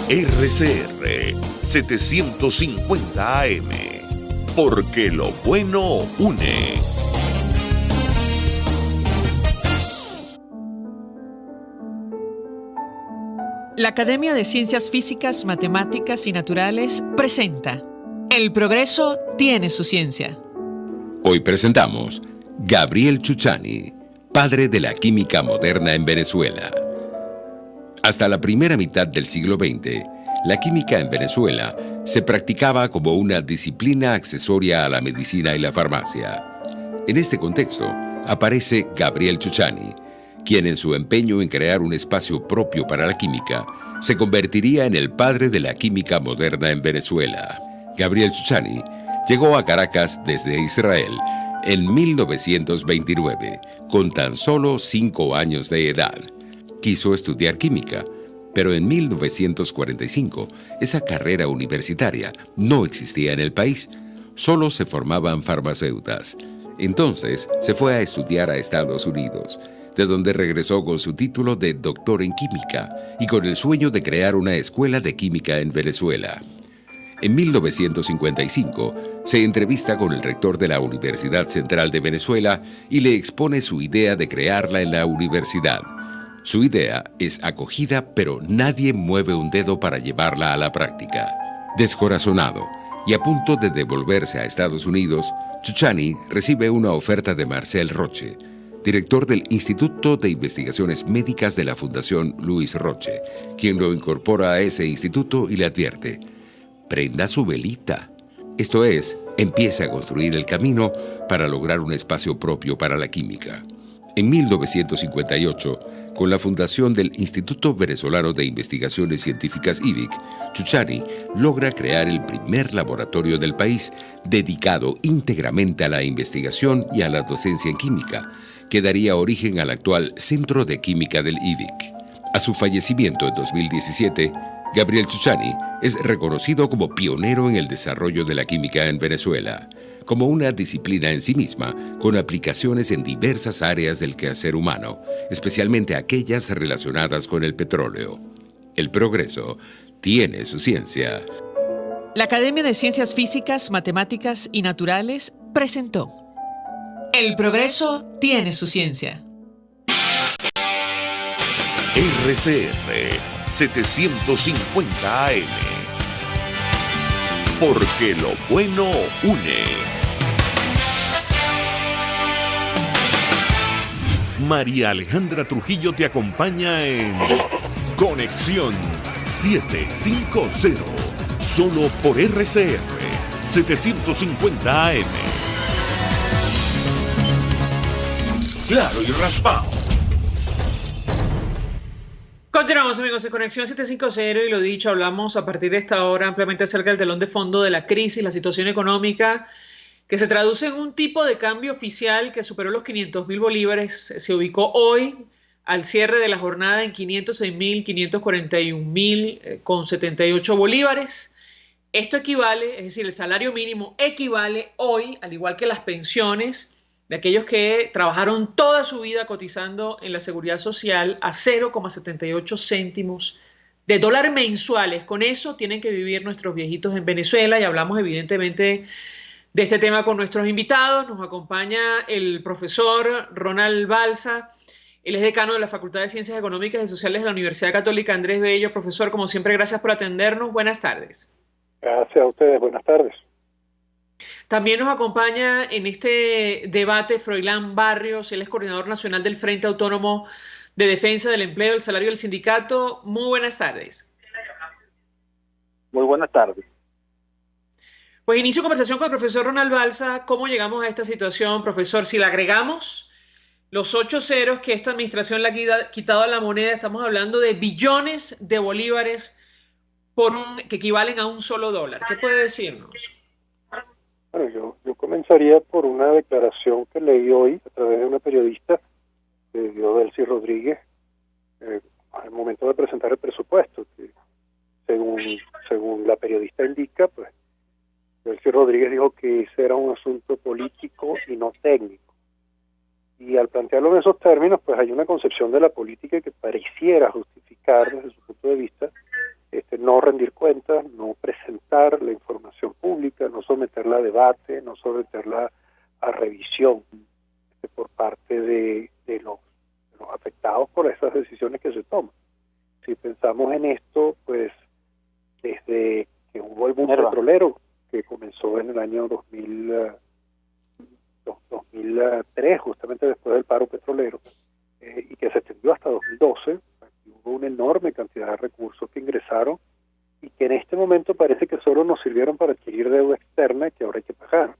[SPEAKER 1] RCR 750 AM, porque lo bueno une.
[SPEAKER 2] La Academia de Ciencias Físicas, Matemáticas y Naturales presenta El progreso tiene su ciencia.
[SPEAKER 5] Hoy presentamos Gabriel Chuchani, padre de la química moderna en Venezuela. Hasta la primera mitad del siglo XX, la química en Venezuela se practicaba como una disciplina accesoria a la medicina y la farmacia. En este contexto, aparece Gabriel Chuchani, quien en su empeño en crear un espacio propio para la química, se convertiría en el padre de la química moderna en Venezuela. Gabriel Chuchani llegó a Caracas desde Israel en 1929, con tan solo 5 años de edad. Quiso estudiar química, pero en 1945 esa carrera universitaria no existía en el país, solo se formaban farmacéuticas. Entonces se fue a estudiar a Estados Unidos, de donde regresó con su título de doctor en química y con el sueño de crear una escuela de química en Venezuela. En 1955, se entrevista con el rector de la Universidad Central de Venezuela y le expone su idea de crearla en la universidad. Su idea es acogida, pero nadie mueve un dedo para llevarla a la práctica. Descorazonado y a punto de devolverse a Estados Unidos, Chuchani recibe una oferta de Marcel Roche, director del Instituto de Investigaciones Médicas de la Fundación Luis Roche, quien lo incorpora a ese instituto y le advierte: prenda su velita. Esto es, empiece a construir el camino para lograr un espacio propio para la química. En 1958, con la fundación del Instituto Venezolano de Investigaciones Científicas IVIC, Chuchani logra crear el primer laboratorio del país dedicado íntegramente a la investigación y a la docencia en química, que daría origen al actual Centro de Química del IVIC. A su fallecimiento en 2017, Gabriel Chuchani es reconocido como pionero en el desarrollo de la química en Venezuela, como una disciplina en sí misma, con aplicaciones en diversas áreas del quehacer humano, especialmente aquellas relacionadas con el petróleo. El progreso tiene su ciencia.
[SPEAKER 2] La Academia de Ciencias Físicas, Matemáticas y Naturales presentó El progreso tiene su ciencia.
[SPEAKER 1] RCR 750 AM, porque lo bueno une. María Alejandra Trujillo te acompaña en Conexión 750, solo por RCR 750 AM. Claro y raspado.
[SPEAKER 2] Continuamos, amigos, en Conexión 750 y lo dicho, hablamos a partir de esta hora ampliamente acerca del telón de fondo de la crisis, la situación económica, que se traduce en un tipo de cambio oficial que superó los 500.000 bolívares, se ubicó hoy al cierre de la jornada en 506.541.000 con 78 bolívares. Esto equivale, es decir, el salario mínimo equivale hoy, al igual que las pensiones de aquellos que trabajaron toda su vida cotizando en la seguridad social, a 0,78 céntimos de dólar mensuales. Con eso tienen que vivir nuestros viejitos en Venezuela, y hablamos evidentemente de este tema con nuestros invitados. Nos acompaña el profesor Ronald Balsa. Él es decano de la Facultad de Ciencias Económicas y Sociales de la Universidad Católica Andrés Bello. Profesor, como siempre, gracias por atendernos. Buenas tardes.
[SPEAKER 10] Gracias a ustedes. Buenas tardes.
[SPEAKER 2] También nos acompaña en este debate Froilán Barrios. Él es coordinador nacional del Frente Autónomo de Defensa del Empleo, el Salario del Sindicato. Muy buenas tardes.
[SPEAKER 10] Muy buenas tardes.
[SPEAKER 2] Pues inicio conversación con el profesor Ronald Balsa. ¿Cómo llegamos a esta situación, profesor? Si le agregamos los 8 ceros que esta administración le ha quitado a la moneda, estamos hablando de billones de bolívares que equivalen a un solo dólar. ¿Qué puede decirnos?
[SPEAKER 10] Bueno, yo comenzaría por una declaración que leí hoy a través de una periodista, que dio Delcy Rodríguez, al momento de presentar el presupuesto, que según la periodista indica, pues Delcy Rodríguez dijo que ese era un asunto político y no técnico. Y al plantearlo en esos términos, pues hay una concepción de la política que pareciera justificar desde su punto de vista no rendir cuentas, no presentar la información pública, no someterla a debate, no someterla a revisión por parte de los afectados por esas decisiones que se toman. Si pensamos en esto, pues desde que hubo el boom petrolero, que comenzó en el año 2003, justamente después del paro petrolero, y que se extendió hasta 2012, hubo una enorme cantidad de recursos que ingresaron y que en este momento parece que solo nos sirvieron para adquirir deuda externa que ahora hay que pagar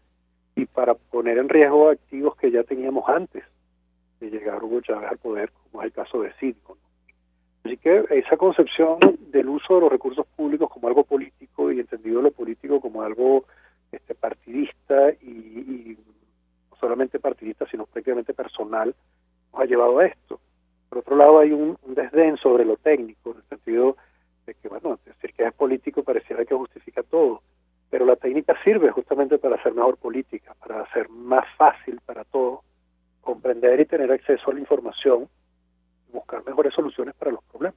[SPEAKER 10] y para poner en riesgo activos que ya teníamos antes de llegar Hugo Chávez al poder, como es el caso de Citgo. Así que esa concepción del uso de los recursos públicos como algo político y entendido lo político como algo partidista y no solamente partidista, sino prácticamente personal, nos ha llevado a esto. Por otro lado, hay un desdén sobre lo técnico, en el sentido de que, bueno, decir que es político pareciera que justifica todo, pero la técnica sirve justamente para hacer mejor política, para hacer más fácil para todos comprender y tener acceso a la información y buscar mejores soluciones para los problemas.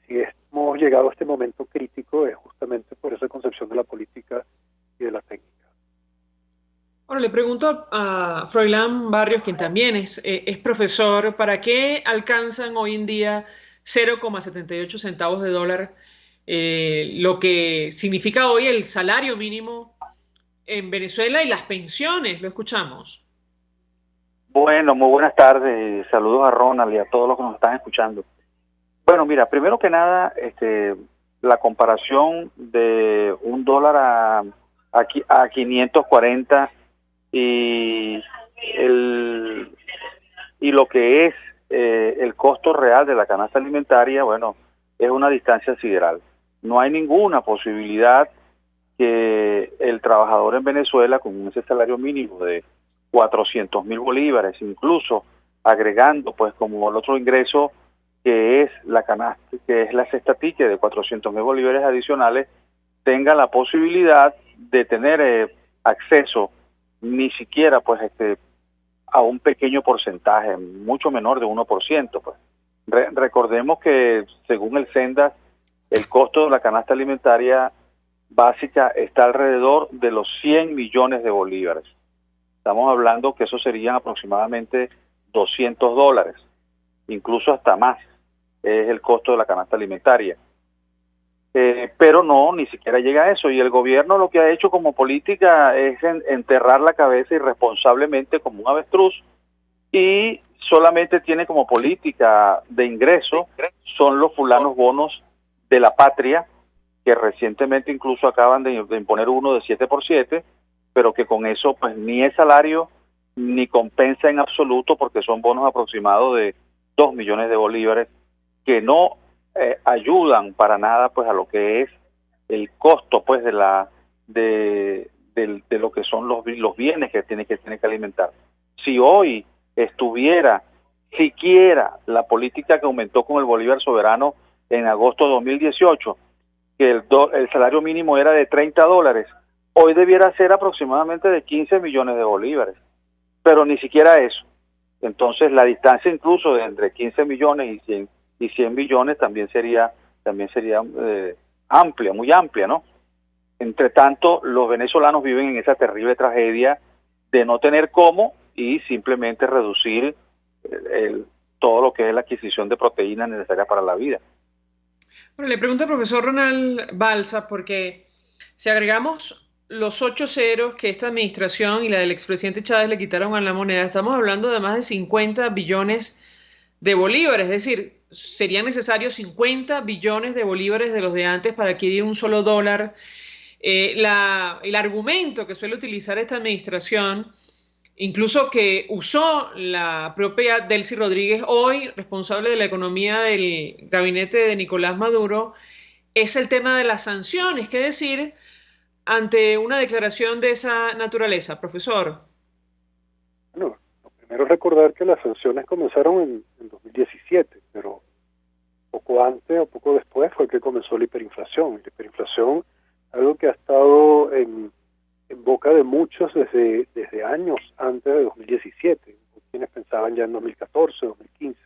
[SPEAKER 10] Si hemos llegado a este momento crítico es justamente por esa concepción de la política y de la técnica.
[SPEAKER 2] Bueno, le pregunto a Froilán Barrios, quien también es profesor, ¿para qué alcanzan hoy en día 0,78 centavos de dólar, lo que significa hoy el salario mínimo en Venezuela y las pensiones? Lo escuchamos.
[SPEAKER 11] Bueno, muy buenas tardes, saludos a Ronald y a todos los que nos están escuchando. Bueno, mira, primero que nada, la comparación de un dólar a 540 y lo que es el costo real de la canasta alimentaria, bueno, es una distancia sideral. No hay ninguna posibilidad que el trabajador en Venezuela, con ese salario mínimo de 400.000 bolívares, incluso agregando pues como el otro ingreso que es la canasta, que es la cesta ticket de 400.000 bolívares adicionales, tenga la posibilidad de tener acceso ni siquiera pues a un pequeño porcentaje, mucho menor de 1%. Pues. Recordemos que según el Sendas, el costo de la canasta alimentaria básica está alrededor de los 100 millones de bolívares. Estamos hablando que eso serían aproximadamente $200, incluso hasta más, es el costo de la canasta alimentaria. Pero no, ni siquiera llega a eso, y el gobierno lo que ha hecho como política es enterrar la cabeza irresponsablemente como un avestruz, y solamente tiene como política de ingreso son los fulanos bonos de la patria, que recientemente incluso acaban de imponer uno de 7x7, pero que con eso pues ni es salario ni compensa en absoluto, porque son bonos aproximados de 2 millones de bolívares que no ayudan para nada pues a lo que es el costo pues de lo que son los bienes que tiene que alimentar. Si hoy estuviera siquiera la política que aumentó con el bolívar soberano en agosto de 2018, que el salario mínimo era de $30, hoy debiera ser aproximadamente de 15 millones de bolívares, pero ni siquiera eso. Entonces la distancia incluso de entre 15 millones y 100 millones también sería amplia, muy amplia, ¿no? Entre tanto, los venezolanos viven en esa terrible tragedia de no tener cómo y simplemente reducir todo lo que es la adquisición de proteínas necesarias para la vida.
[SPEAKER 2] Bueno, le pregunto al profesor Ronald Balsa, porque si agregamos los 8 ceros que esta administración y la del expresidente Chávez le quitaron a la moneda, estamos hablando de más de 50 billones de bolívares, es decir, serían necesarios 50 billones de bolívares de los de antes para adquirir un solo dólar. El argumento que suele utilizar esta administración, incluso que usó la propia Delcy Rodríguez, hoy responsable de la economía del gabinete de Nicolás Maduro, es el tema de las sanciones. ¿Qué decir ante una declaración de esa naturaleza, profesor?
[SPEAKER 10] Bueno, lo primero es recordar que las sanciones comenzaron en 2017, pero poco antes o poco después fue que comenzó la hiperinflación. La hiperinflación, algo que ha estado en boca de muchos desde años antes de 2017, quienes pensaban ya en 2014, 2015,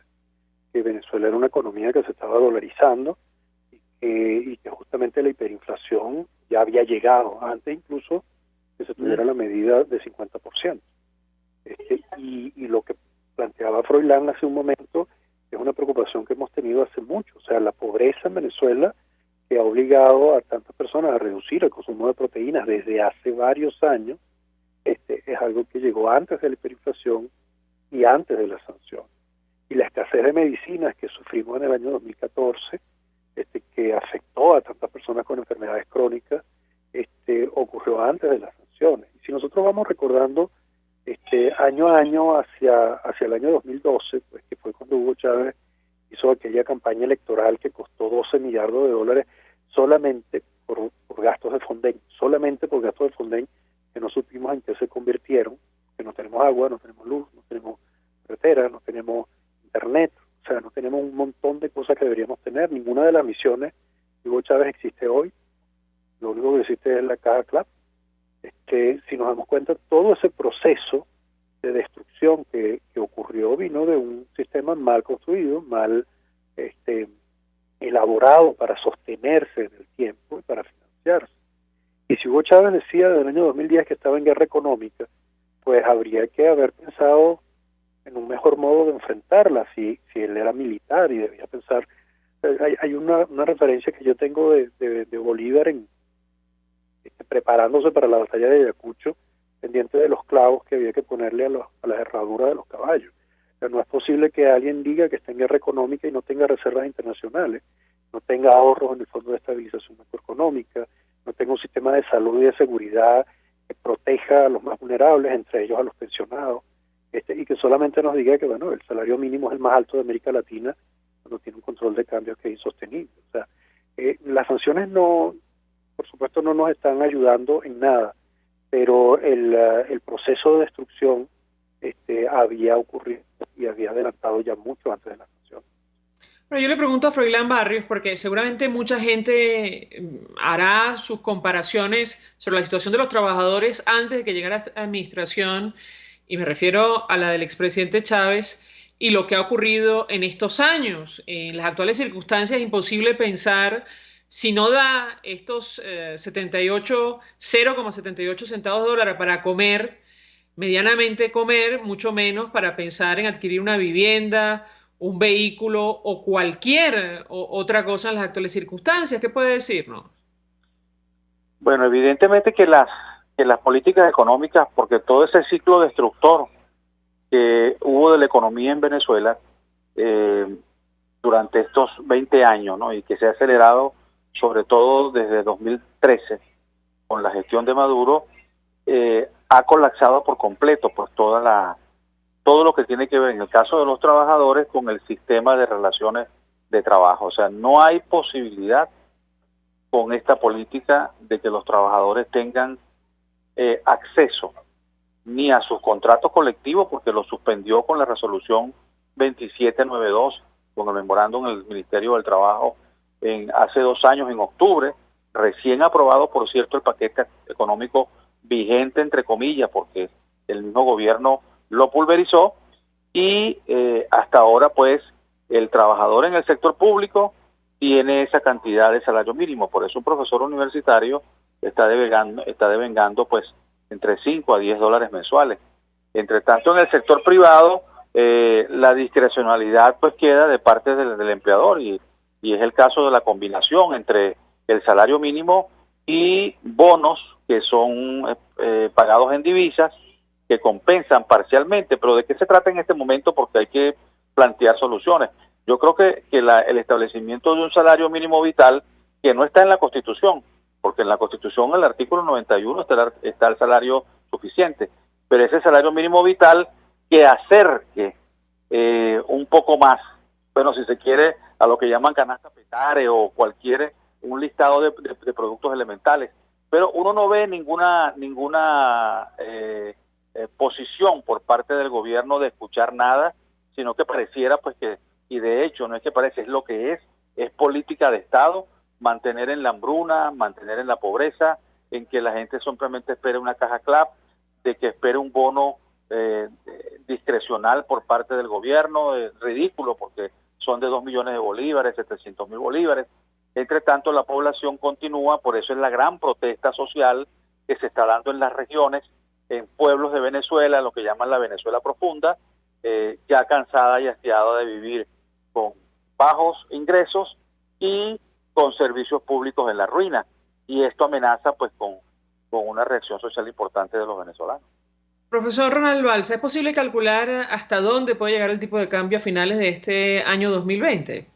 [SPEAKER 10] que Venezuela era una economía que se estaba dolarizando y que justamente la hiperinflación ya había llegado antes incluso que se tuviera la medida de 50%. Y lo que planteaba Froilán hace un momento es una preocupación que hemos tenido hace mucho, o sea, la pobreza en Venezuela, que ha obligado a tantas personas a reducir el consumo de proteínas desde hace varios años, es algo que llegó antes de la hiperinflación y antes de la sanción. Y la escasez de medicinas que sufrimos en el año 2014, que afectó a tantas personas con enfermedades crónicas, ocurrió antes de las sanciones. Y si nosotros vamos recordando año a año hacia el año 2012, pues que fue cuando Hugo Chávez hizo aquella campaña electoral que costó $12 millardos solamente por gastos de Fonden, que no supimos en qué se convirtieron, que no tenemos agua, no tenemos luz, no tenemos carretera, no tenemos internet, o sea, no tenemos un montón de cosas que deberíamos tener. Ninguna de las misiones de Hugo Chávez existe hoy, lo único que existe es la Caja Club. Si nos damos cuenta, todo ese proceso de destrucción que ocurrió vino de un sistema mal construido, mal elaborado para sostenerse en el tiempo y para financiarse. Y si Hugo Chávez decía desde el año 2010 que estaba en guerra económica, pues habría que haber pensado en un mejor modo de enfrentarla, si él era militar y debía pensar. Hay una referencia que yo tengo de Bolívar preparándose para la batalla de Ayacucho, pendiente de los clavos que había que ponerle a las herraduras de los caballos. O sea, no es posible que alguien diga que está en guerra económica y no tenga reservas internacionales, no tenga ahorros en el Fondo de Estabilización Macroeconómica, no tenga un sistema de salud y de seguridad que proteja a los más vulnerables, entre ellos a los pensionados, y que solamente nos diga que el salario mínimo es el más alto de América Latina, cuando tiene un control de cambios que es insostenible. O sea, las sanciones por supuesto no nos están ayudando en nada, pero el proceso de destrucción había ocurrido y había adelantado ya mucho antes de la sanción.
[SPEAKER 2] Bueno, yo le pregunto a Froilán Barrios, porque seguramente mucha gente hará sus comparaciones sobre la situación de los trabajadores antes de que llegara esta administración, y me refiero a la del expresidente Chávez, y lo que ha ocurrido en estos años. En las actuales circunstancias es imposible pensar, si no da estos 0,78 centavos de dólar para comer, medianamente comer, mucho menos para pensar en adquirir una vivienda, un vehículo o cualquier otra cosa en las actuales circunstancias. ¿Qué puede decirnos?
[SPEAKER 11] Bueno, evidentemente que las políticas económicas, porque todo ese ciclo destructor que hubo de la economía en Venezuela, durante estos 20 años, ¿no? Y que se ha acelerado sobre todo desde 2013 con la gestión de Maduro, ha colapsado por completo pues todo lo que tiene que ver en el caso de los trabajadores con el sistema de relaciones de trabajo. O sea, no hay posibilidad con esta política de que los trabajadores tengan acceso ni a sus contratos colectivos, porque lo suspendió con la resolución 2792, con el memorándum del Ministerio del Trabajo hace 2 años, en octubre, recién aprobado, por cierto, el paquete económico vigente, entre comillas, porque el mismo gobierno lo pulverizó, y hasta ahora, pues, el trabajador en el sector público tiene esa cantidad de salario mínimo. Por eso un profesor universitario está devengando pues entre 5 a 10 dólares mensuales. Entre tanto, en el sector privado, la discrecionalidad pues queda de parte del empleador, y es el caso de la combinación entre el salario mínimo y bonos que son pagados en divisas, que compensan parcialmente. Pero ¿de qué se trata en este momento? Porque hay que plantear soluciones. Yo creo que el establecimiento de un salario mínimo vital, que no está en la Constitución, porque en la Constitución, en el artículo 91, está el salario suficiente, pero ese salario mínimo vital que acerque un poco más, bueno, si se quiere, a lo que llaman canasta petare o un listado de productos elementales. Pero uno no ve ninguna posición por parte del gobierno de escuchar nada, sino que pareciera pues que, y de hecho no es que parece, es lo que es política de Estado, mantener en la hambruna, mantener en la pobreza, en que la gente simplemente espere una caja CLAP, de que espere un bono discrecional por parte del gobierno, ridículo, porque son de 2 millones de bolívares, 700.000 bolívares. Entre tanto, la población continúa, por eso es la gran protesta social que se está dando en las regiones, en pueblos de Venezuela, lo que llaman la Venezuela profunda, ya cansada y hastiada de vivir con bajos ingresos y con servicios públicos en la ruina. Y esto amenaza pues con una reacción social importante de los venezolanos.
[SPEAKER 2] Profesor Ronald Balsa, ¿es posible calcular hasta dónde puede llegar el tipo de cambio a finales de este año 2020?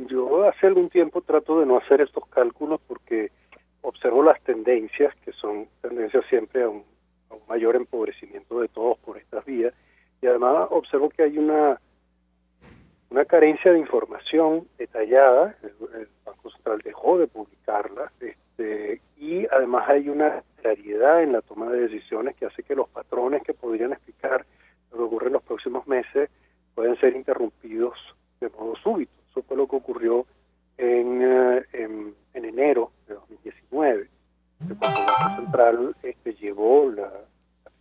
[SPEAKER 10] Yo hace algún tiempo trato de no hacer estos cálculos porque observo las tendencias, que son tendencias siempre a un mayor empobrecimiento de todos por estas vías, y además observo que hay una carencia de información detallada. El Banco Central dejó de publicarla, y además hay una claridad en la toma de decisiones que hace que los patrones que podrían explicar lo que ocurre en los próximos meses pueden ser interrumpidos de modo súbito. Eso fue lo que ocurrió en enero de 2019, cuando el Banco Central llevó el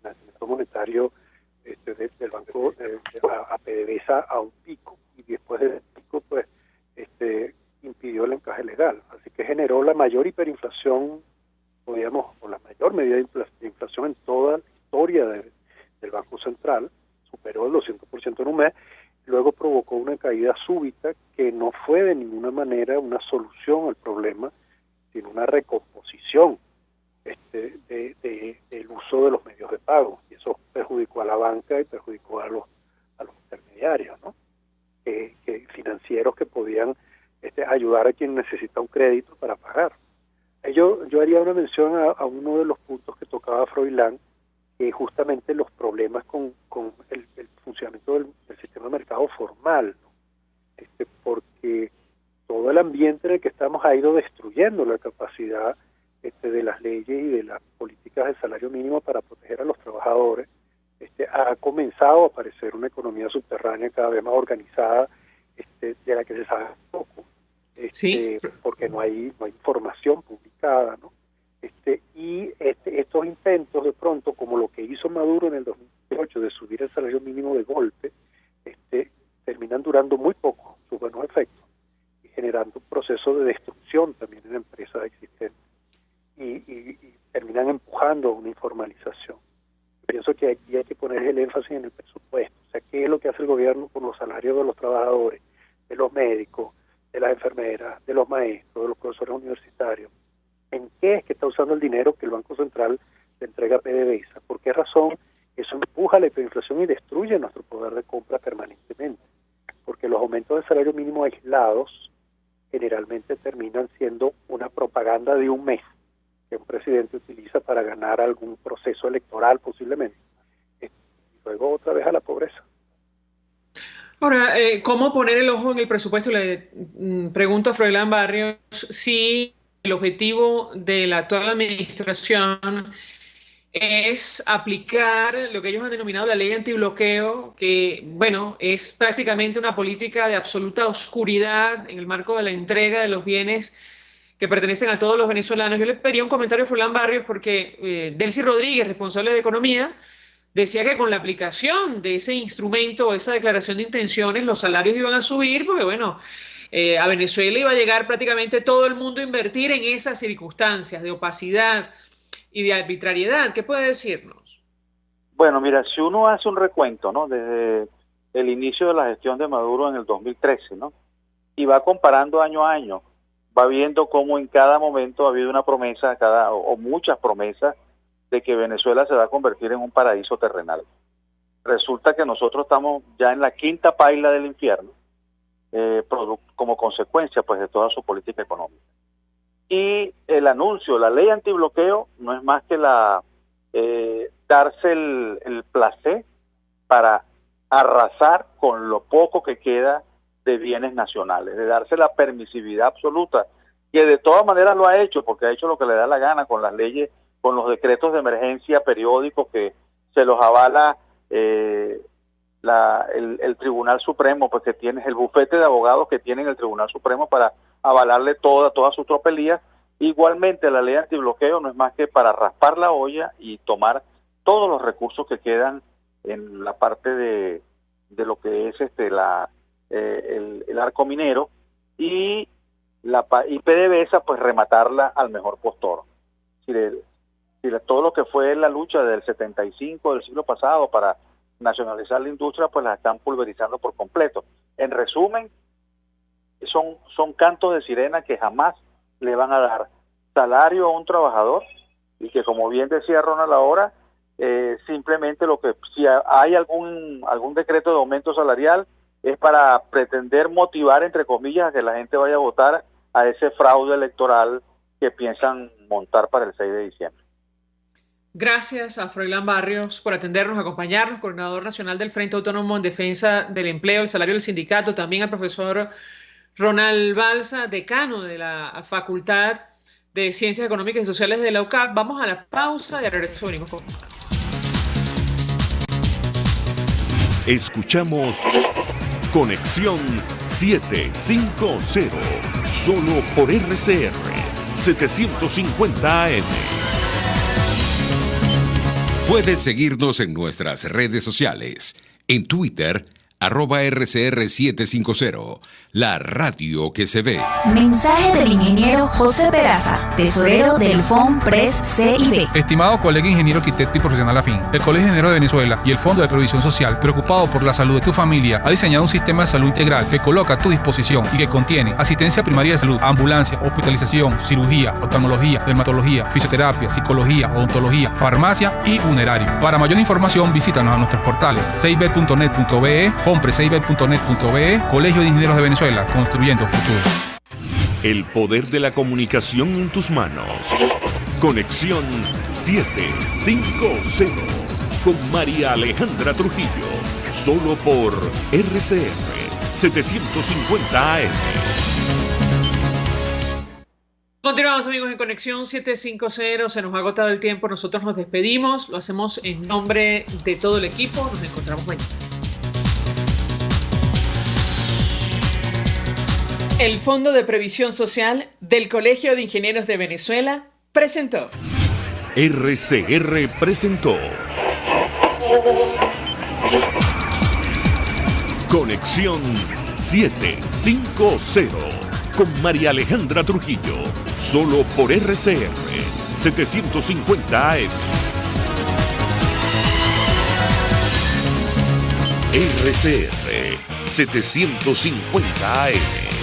[SPEAKER 10] financiamiento monetario del banco a PDVSA a un pico, y después del pico pues impidió el encaje legal, así que generó la mayor hiperinflación, o la mayor medida de inflación en toda la historia del Banco Central. Superó el 200% en un mes, luego provocó una caída súbita que no fue de ninguna manera una solución al problema, sino una recomposición del uso de los medios de pago, y eso perjudicó a la banca y perjudicó a los intermediarios, ¿no? Financieros que podían ayudar a quien necesita un crédito para pagar. Yo haría una mención a uno de los puntos que tocaba Froilán, que justamente los problemas con el funcionamiento del sistema de mercado formal, ¿no? Porque todo el ambiente en el que estamos ha ido destruyendo la capacidad de las leyes y de las políticas de salario mínimo para proteger a los trabajadores. Ha comenzado a aparecer una economía subterránea cada vez más organizada, de la que se sabe poco,
[SPEAKER 2] sí,
[SPEAKER 10] porque no hay información publicada, ¿no? Y estos intentos de pronto, como lo que hizo Maduro en el 2018 de subir el salario mínimo de golpe, terminan durando muy poco sus buenos efectos y generando un proceso de destrucción también en empresas existentes, y terminan empujando a una informalización. Pienso que aquí hay que poner el énfasis en el presupuesto, o sea, qué es lo que hace el gobierno con los salarios de los trabajadores, de los médicos, de las enfermeras, de los maestros, de los profesores universitarios. ¿En qué es que está usando el dinero que el Banco Central le entrega a PDVSA? ¿Por qué razón eso empuja la hiperinflación y destruye nuestro poder de compra permanentemente? porque los aumentos del salario mínimo aislados generalmente terminan siendo una propaganda de un mes que un presidente utiliza para ganar algún proceso electoral posiblemente, y luego otra vez a la pobreza.
[SPEAKER 2] Ahora, ¿cómo poner el ojo en el presupuesto? Le pregunto a Froilán Barrios si el objetivo de la actual administración es aplicar lo que ellos han denominado la ley antibloqueo, que, bueno, es prácticamente una política de absoluta oscuridad en el marco de la entrega de los bienes que pertenecen a todos los venezolanos. Yo le pediría un comentario a Froilán Barrios porque Delcy Rodríguez, responsable de Economía, decía que con la aplicación de ese instrumento o esa declaración de intenciones los salarios iban a subir porque, bueno, a Venezuela iba a llegar prácticamente todo el mundo a invertir en esas circunstancias de opacidad y de arbitrariedad. ¿Qué puede decirnos?
[SPEAKER 11] Bueno, mira, si uno hace un recuento, ¿no?, desde el inicio de la gestión de Maduro en el 2013, ¿no?, y va comparando año a año, va viendo cómo en cada momento ha habido una promesa, o muchas promesas, de que Venezuela se va a convertir en un paraíso terrenal. Resulta que nosotros estamos ya en la quinta paila del infierno, como consecuencia pues de toda su política económica. Y el anuncio, la ley antibloqueo, no es más que darse el placer para arrasar con lo poco que queda de bienes nacionales, de darse la permisividad absoluta, que de todas maneras lo ha hecho, porque ha hecho lo que le da la gana con las leyes, con los decretos de emergencia periódicos que se los avala el Tribunal Supremo, pues que tiene el bufete de abogados que tiene el Tribunal Supremo para avalarle todas sus tropelías. Igualmente la ley antibloqueo no es más que para raspar la olla y tomar todos los recursos que quedan en la parte de lo que es el arco minero, y PDVSA pues rematarla al mejor postor. Todo lo que fue la lucha del 75 del siglo pasado para nacionalizar la industria, pues la están pulverizando por completo. En resumen, son cantos de sirena que jamás le van a dar salario a un trabajador, y que, como bien decía Ronald ahora, simplemente si hay algún decreto de aumento salarial es para pretender motivar, entre comillas, a que la gente vaya a votar a ese fraude electoral que piensan montar para el 6 de diciembre.
[SPEAKER 2] Gracias a Froilán Barrios por atendernos, acompañarnos, coordinador nacional del Frente Autónomo en Defensa del Empleo, el Salario del Sindicato, también al profesor Ronald Balsa, decano de la Facultad de Ciencias Económicas y Sociales de la UCAP. Vamos a la pausa y al regreso venimos con más.
[SPEAKER 1] Escuchamos Conexión 750, solo por RCR 750 AM.
[SPEAKER 5] Puedes seguirnos en nuestras redes sociales. En Twitter, @RCR750, la radio que se ve.
[SPEAKER 6] Mensaje del ingeniero José Peraza, tesorero del FONPRES CIB.
[SPEAKER 7] Estimado colega ingeniero, arquitecto y profesional afín, el Colegio de Ingenieros de Venezuela y el Fondo de Previsión Social, preocupado por la salud de tu familia, ha diseñado un sistema de salud integral que coloca a tu disposición y que contiene asistencia primaria de salud, ambulancia, hospitalización, cirugía, oftalmología, dermatología, fisioterapia, psicología, odontología, farmacia y funerario. Para mayor información, visítanos a nuestros portales cib.net.be, fonprescib.net.be, Colegio de Ingenieros de Venezuela, construyendo futuro.
[SPEAKER 1] El poder de la comunicación en tus manos. Conexión 750 con María Alejandra Trujillo, solo por RCR 750 AM.
[SPEAKER 2] Continuamos, amigos, en Conexión 750. Se nos ha agotado el tiempo. Nosotros nos despedimos. Lo hacemos en nombre de todo el equipo. Nos encontramos mañana. El Fondo de Previsión Social del Colegio de Ingenieros de Venezuela presentó.
[SPEAKER 1] RCR presentó Conexión 750 con María Alejandra Trujillo, solo por RCR 750 AM. RCR 750 AM.